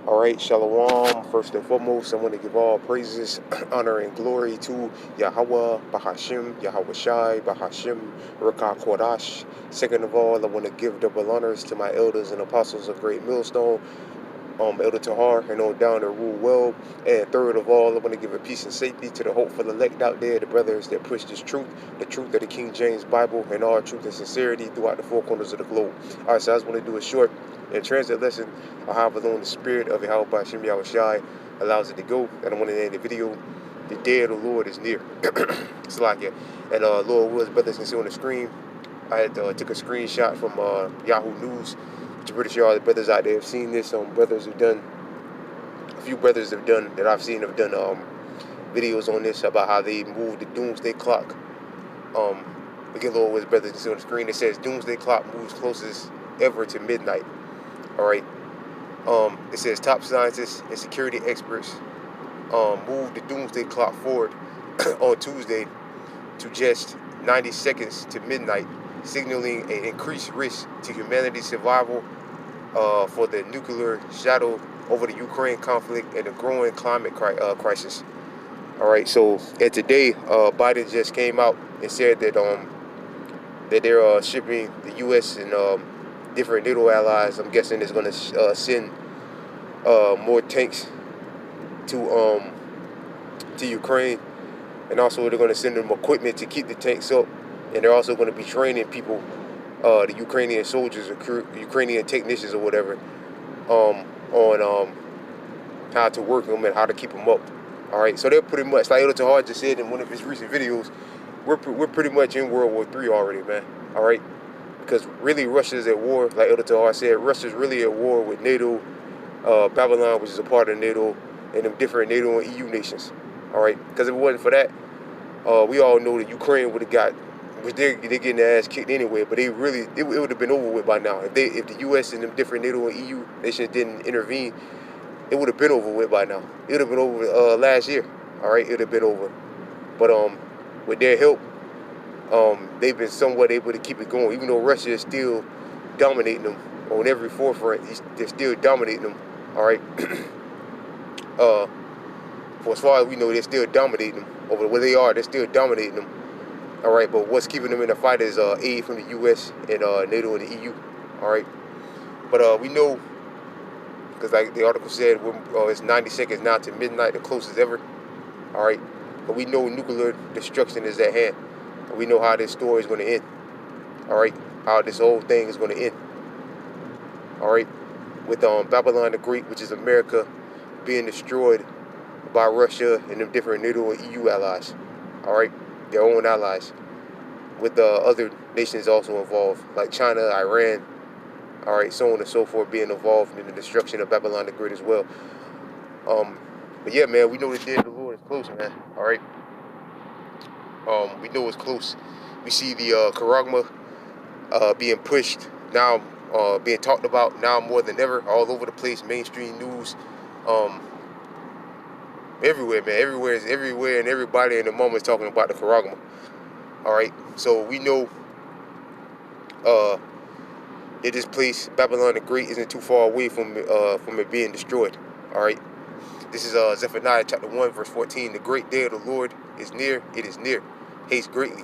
All right, Shalom. First and foremost, I want to give all praises, honor, and glory to Yahweh, Bahashim, Yahweh Shai, Bahashim, Rakah Kodash. Second of all, I want to give double honors to my elders and apostles of Great Millstone, Elder Tahar, and on down to rule well. And third of all, I want to give a peace and safety to the hopeful elect out there, the brothers that push this truth, the truth of the King James Bible, and all truth and sincerity throughout the four corners of the globe. All right, so I just want to do a short and transit lesson on how alone the spirit of Yahweh Hashem Yahweh Shai allows it to go. And I want to end the video, the day of the Lord is near. It's like it. And Lord Woods, brothers can see on the screen, I had took a screenshot from Yahoo News. I'm pretty sure all the brothers out there have seen this. Brothers have done, a few brothers have done, that I've seen have done videos on this about how they moved the doomsday clock. Again, Lord Woods, brothers can see on the screen, it says doomsday clock moves closest ever to midnight. All right. It says top scientists and security experts moved the doomsday clock forward on Tuesday to just 90 seconds to midnight, signaling an increased risk to humanity's survival for the nuclear shadow over the Ukraine conflict and the growing climate crisis. All right. So, and today, Biden just came out and said that that they're shipping the U.S. and different NATO allies. I'm guessing is going to send more tanks to Ukraine, and also they're going to send them equipment to keep the tanks up, and they're also going to be training people, the Ukrainian soldiers or Ukrainian technicians or whatever, on how to work them and how to keep them up. All right, so they're pretty much, like Elder Tahar just said in one of his recent videos, we're pretty much in World War III already, man. All right. Because really Russia's at war, like Elder Tahar said, Russia's really at war with NATO, Babylon, which is a part of NATO, and them different NATO and EU nations. All right, because if it wasn't for that, we all know that Ukraine would have got, which they're getting their ass kicked anyway, but it would have been over with by now. If the US and them different NATO and EU nations didn't intervene, it would have been over with by now. It would have been over last year. All right, it would have been over. But with their help, they've been somewhat able to keep it going, even though Russia is still dominating them on every forefront. They're still dominating them. All right. For as far as we know, they're still dominating them over where they are. They're still dominating them. All right. But what's keeping them in the fight is aid from the U.S. and NATO and the EU. All right. But we know, because like the article said, it's 90 seconds now to midnight, the closest ever. All right. But we know nuclear destruction is at hand. We know how this story is going to end. All right, how this whole thing is going to end. All right, with Babylon the Great, which is America, being destroyed by Russia and them different NATO and EU allies. All right, their own allies, with other nations also involved, like China, Iran. All right, so on and so forth, being involved in the destruction of Babylon the Great as well. But yeah, man, we know the day of the Lord is close, man. All right. We know it's close. We see the Charagma being pushed now, being talked about now more than ever, all over the place, mainstream news, everywhere, man. Everywhere, and everybody in the moment is talking about the Charagma. All right, so we know that this place, Babylon the Great, isn't too far away from it being destroyed. All right, this is Zephaniah chapter 1, verse 14. The great day of the Lord is near. It is near. Haste greatly,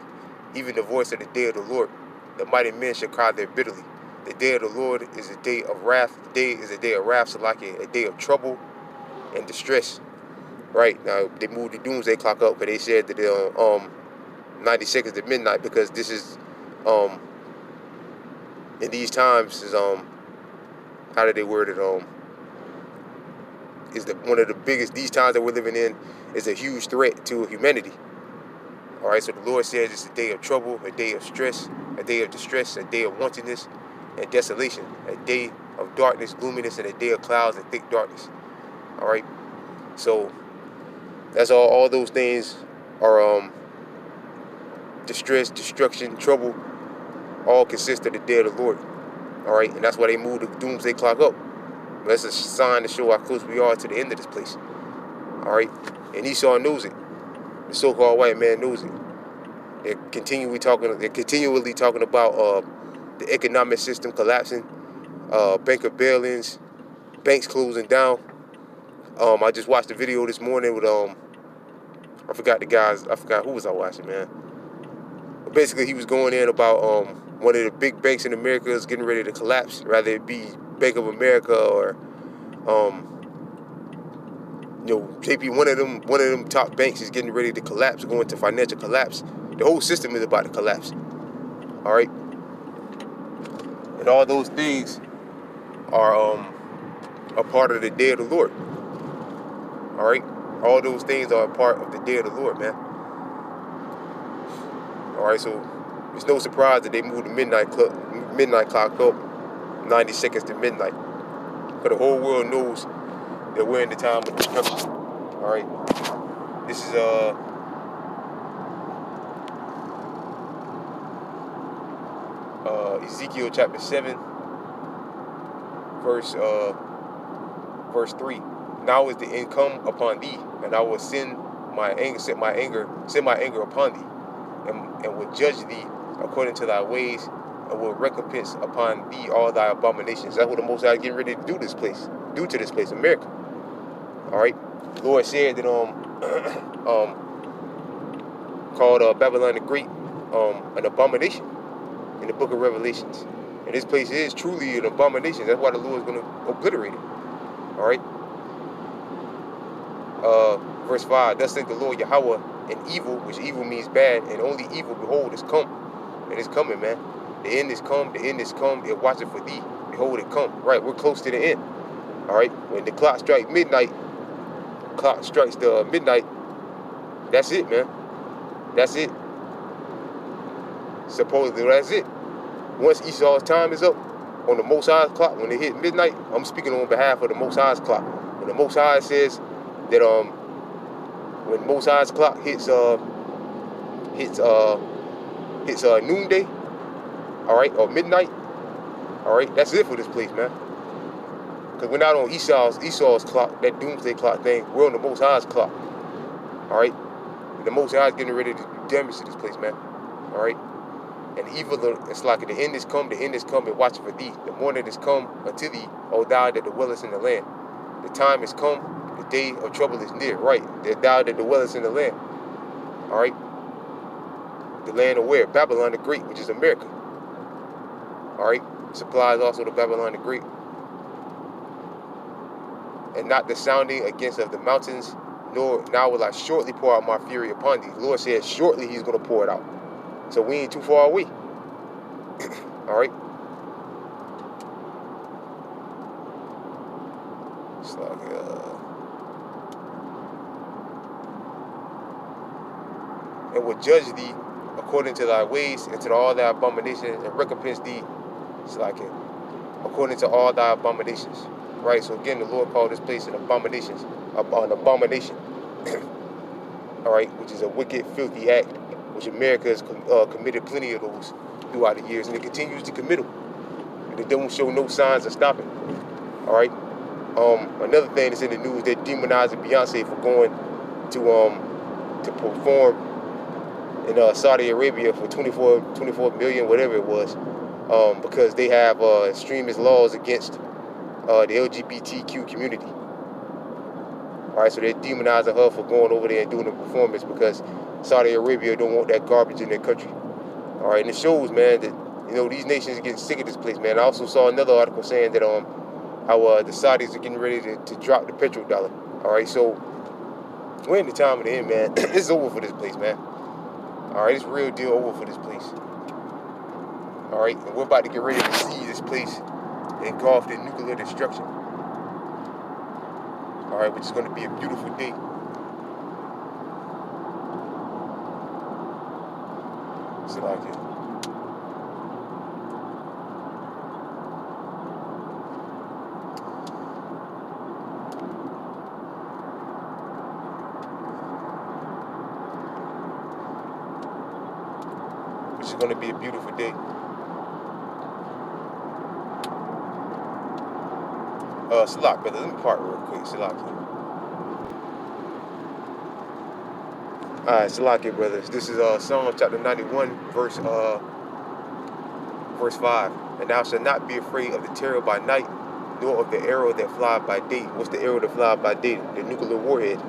even the voice of the day of the Lord. The mighty men shall cry there bitterly. The day of the Lord is a day of wrath. The day is a day of wrath, so like a day of trouble and distress. Right now, they moved the doomsday clock up because they said that they're 90 seconds to midnight, because this is in these times is how did they word it is one of the biggest, these times that we're living in is a huge threat to humanity. All right, so the Lord says it's a day of trouble, a day of stress, a day of distress, a day of wantonness and desolation, a day of darkness, gloominess, and a day of clouds and thick darkness. All right, so that's all those things are distress, destruction, trouble, all consist of the day of the Lord. All right, and that's why they moved the doomsday clock up. That's a sign to show how close we are to the end of this place. All right, and Esau knows it. The so-called white man knows it. They're continually talking about the economic system collapsing, banker bail-ins, banks closing down. I just watched a video this morning with I forgot who was I watching, man. But basically, he was going in about one of the big banks in America is getting ready to collapse, rather it be Bank of America or JP. One of them top banks is getting ready to collapse, going to financial collapse. The whole system is about to collapse. All right, and all those things are a part of the day of the Lord. All right, all those things are a part of the day of the Lord, man. All right, so it's no surprise that they moved the midnight clock up 90 seconds to midnight, but the whole world knows that we're in the time of destruction. All right, this is Ezekiel chapter 7, verse 3. Now is the end come upon thee, and I will send my anger upon thee, and will judge thee according to thy ways, and will recompense upon thee all thy abominations. That's what the Most High is getting ready to do to this place, America. All right, the Lord said that called Babylon the Great an abomination in the book of Revelations, and this place is truly an abomination. That's why the Lord is going to obliterate it. All right. Verse 5, thus saith the Lord Yahweh, and evil, which evil means bad, and only evil, behold, is come. And it's coming, man. The end is come, it watcheth for thee. Behold, it come. Right, we're close to the end. All right, when the clock strikes midnight, that's it, man. That's it. Supposedly, that's it. Once Esau's time is up, on the Most High's clock, when it hit midnight, I'm speaking on behalf of the Most High's clock. When the Most High says that when Most High's clock hits noonday, all right, or midnight, all right, that's it for this place, man. Because we're not on Esau's clock, that doomsday clock thing. We're on the Most High's clock, all right. And the Most High is getting ready to do damage to this place, man, all right. And evil, it's like the end is come, and watch for thee. The morning is come unto thee, O thou that dwellest in the land. The time is come, the day of trouble is near, right? Thou that dwellest in the land, all right? The land of where? Babylon the Great, which is America, all right? Supplies also to Babylon the Great. And not the sounding against of the mountains, nor now will I shortly pour out my fury upon thee. The Lord says shortly he's going to pour it out. So we ain't too far away. All right. It's like, and will judge thee according to thy ways and to all thy abominations, and recompense thee, it's like it, according to all thy abominations. Right. So again, the Lord called this place an abomination. All right, which is a wicked, filthy act, which America has committed plenty of those throughout the years, and it continues to commit them. And it don't show no signs of stopping. All right. Another thing that's in the news, they're demonizing Beyonce for going to perform in Saudi Arabia for 24 million, whatever it was, because they have extremist laws against the LGBTQ community. All right, so they're demonizing her for going over there and doing a performance because Saudi Arabia don't want that garbage in their country. All right, and it shows, man, that these nations are getting sick of this place, man. I also saw another article saying that how the Saudis are getting ready to drop the petrodollar. All right, so we're in the time of the end, man. It's over for this place, man. All right, it's real deal over for this place. All right, and we're about to get ready to see this place engulfed in nuclear destruction. All right, which is going to be a beautiful day. So like it. Which is going to be a beautiful day. Salak, brother, let me part real quick. Salak. Alright, Salak, brothers. This is Psalm chapter 91, verse 5. And thou shalt not be afraid of the terror by night, nor of the arrow that fly by day. What's the arrow that fly by day? The nuclear warhead.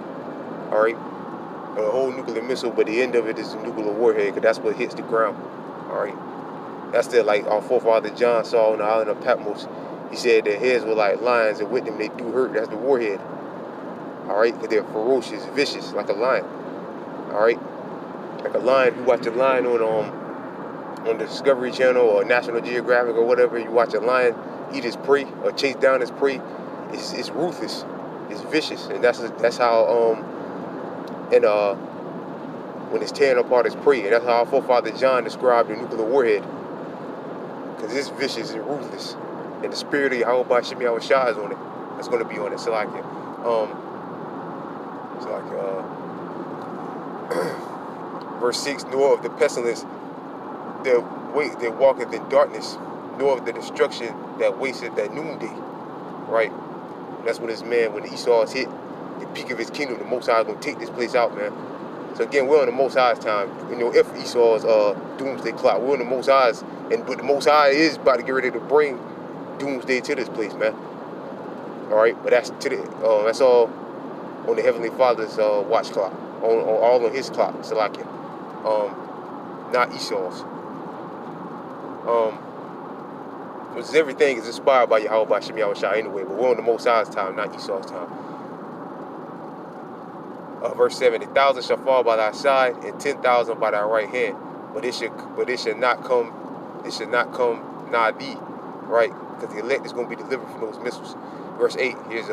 All right, a whole nuclear missile, but the end of it is a nuclear warhead, because that's what hits the ground. All right, that's the, like our forefather John saw on the island of Patmos. He said their heads were like lions, and with them they do hurt. That's the warhead. All right, because they're ferocious, vicious, like a lion. All right, like a lion. You watch a lion on the Discovery Channel or National Geographic or whatever. You watch a lion eat his prey or chase down his prey. It's ruthless. It's vicious, and that's how when it's tearing apart his prey, and that's how our forefather John described the nuclear warhead, because it's vicious and ruthless, and the spirit of Yahweh Bashim Yahushua is on it. That's going to be on it. So like verse 6, nor of the pestilence that walketh in darkness, nor of the destruction that wasteth at noonday. Right? That's when when Esau is hit the peak of his kingdom, the Most High is going to take this place out, man. So again, we're on the Most High's time. If Esau's doomsday clock, we're on the Most High's, but the Most High is about to get ready to bring doomsday to this place, man. All right, but that's all on the Heavenly Father's watch clock, all on His clock, Salakia, not Esau's. Because everything is inspired by Yahweh Bashim Yahushua anyway, but we're on the Most High's time, not Esau's time. Verse 7: 1,000 shall fall by thy side, and 10,000 by thy right hand, but it should not come nigh thee, right? Because the elect is going to be delivered from those missiles. Verse 8, here's